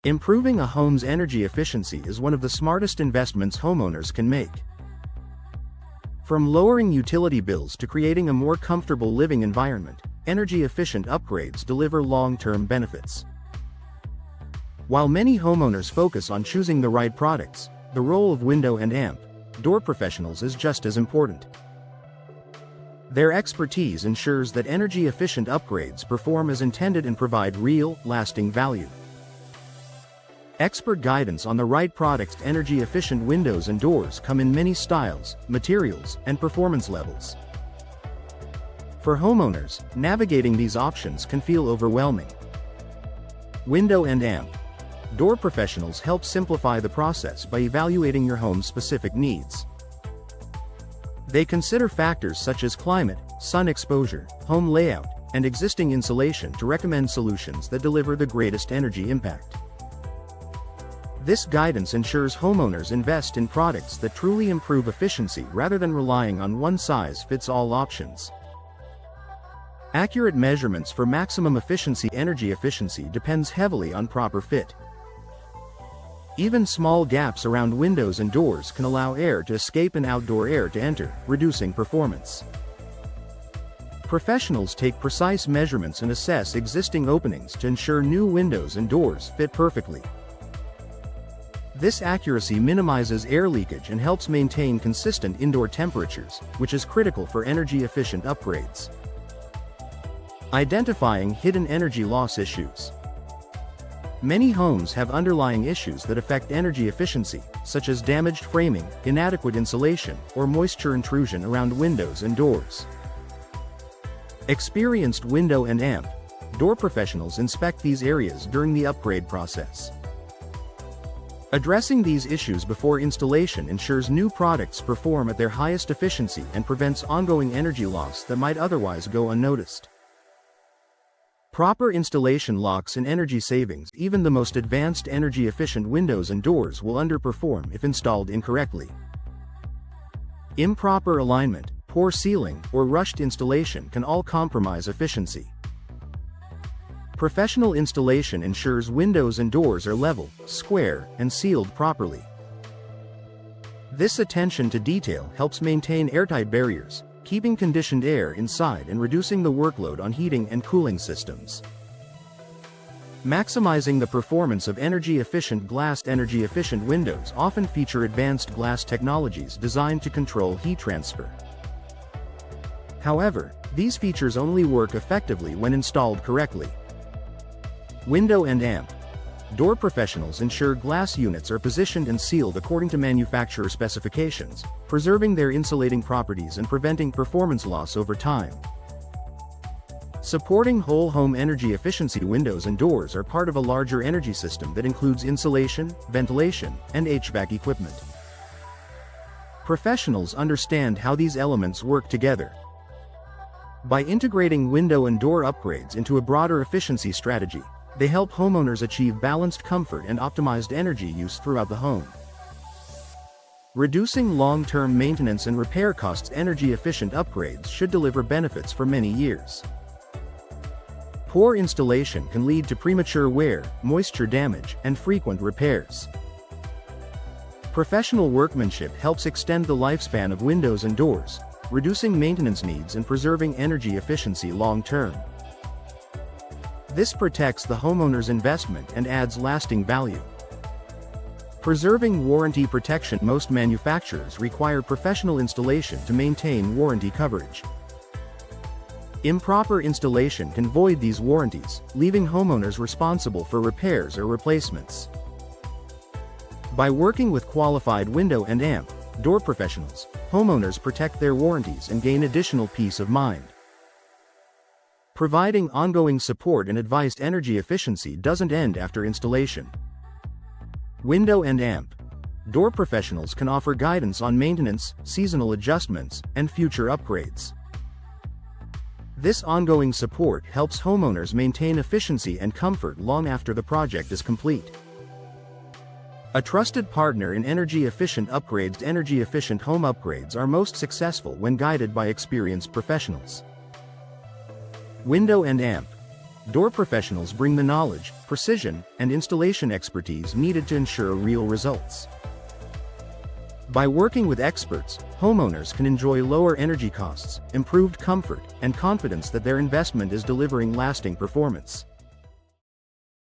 Improving a home's energy efficiency is one of the smartest investments homeowners can make. From lowering utility bills to creating a more comfortable living environment, energy-efficient upgrades deliver long-term benefits. While many homeowners focus on choosing the right products, the role of window and amp door professionals is just as important. Their expertise ensures that energy-efficient upgrades perform as intended and provide real, lasting value. Expert guidance on the right products. Energy-efficient windows and doors come in many styles, materials, and performance levels. For homeowners, navigating these options can feel overwhelming. Window and amp door professionals help simplify the process by evaluating your home's specific needs. They consider factors such as climate, sun exposure, home layout, and existing insulation to recommend solutions that deliver the greatest energy impact. This guidance ensures homeowners invest in products that truly improve efficiency rather than relying on one-size-fits-all options. Accurate measurements for maximum efficiency. Energy efficiency depends heavily on proper fit. Even small gaps around windows and doors can allow air to escape and outdoor air to enter, reducing performance. Professionals take precise measurements and assess existing openings to ensure new windows and doors fit perfectly. This accuracy minimizes air leakage and helps maintain consistent indoor temperatures, which is critical for energy-efficient upgrades. Identifying hidden energy loss issues. Many homes have underlying issues that affect energy efficiency, such as damaged framing, inadequate insulation, or moisture intrusion around windows and doors. Experienced window and amp door professionals inspect these areas during the upgrade process. Addressing these issues before installation ensures new products perform at their highest efficiency and prevents ongoing energy loss that might otherwise go unnoticed. Proper installation locks in energy savings. Even the most advanced energy-efficient windows and doors will underperform if installed incorrectly. Improper alignment, poor sealing, or rushed installation can all compromise efficiency. Professional installation ensures windows and doors are level, square, and sealed properly. This attention to detail helps maintain airtight barriers, keeping conditioned air inside and reducing the workload on heating and cooling systems. Maximizing the performance of energy-efficient glass. Energy-efficient windows often feature advanced glass technologies designed to control heat transfer. However, these features only work effectively when installed correctly. Window and amp door professionals ensure glass units are positioned and sealed according to manufacturer specifications, preserving their insulating properties and preventing performance loss over time. Supporting whole home energy efficiency. Windows and doors are part of a larger energy system that includes insulation, ventilation, and HVAC equipment. Professionals understand how these elements work together. By integrating window and door upgrades into a broader efficiency strategy, they help homeowners achieve balanced comfort and optimized energy use throughout the home. Reducing long-term maintenance and repair costs. Energy-efficient upgrades should deliver benefits for many years. Poor installation can lead to premature wear, moisture damage, and frequent repairs. Professional workmanship helps extend the lifespan of windows and doors, reducing maintenance needs and preserving energy efficiency long-term. This protects the homeowner's investment and adds lasting value. Preserving warranty protection. Most manufacturers require professional installation to maintain warranty coverage. Improper installation can void these warranties, leaving homeowners responsible for repairs or replacements. By working with qualified window and amp door professionals, homeowners protect their warranties and gain additional peace of mind. Providing ongoing support and advice. Energy efficiency doesn't end after installation. Window and amp door professionals can offer guidance on maintenance, seasonal adjustments, and future upgrades. This ongoing support helps homeowners maintain efficiency and comfort long after the project is complete. A trusted partner in energy-efficient upgrades. Energy-efficient home upgrades are most successful when guided by experienced professionals. Window and amp Door professionals bring the knowledge, precision, and installation expertise needed to ensure real results. By working with experts, homeowners can enjoy lower energy costs, improved comfort, and confidence that their investment is delivering lasting performance.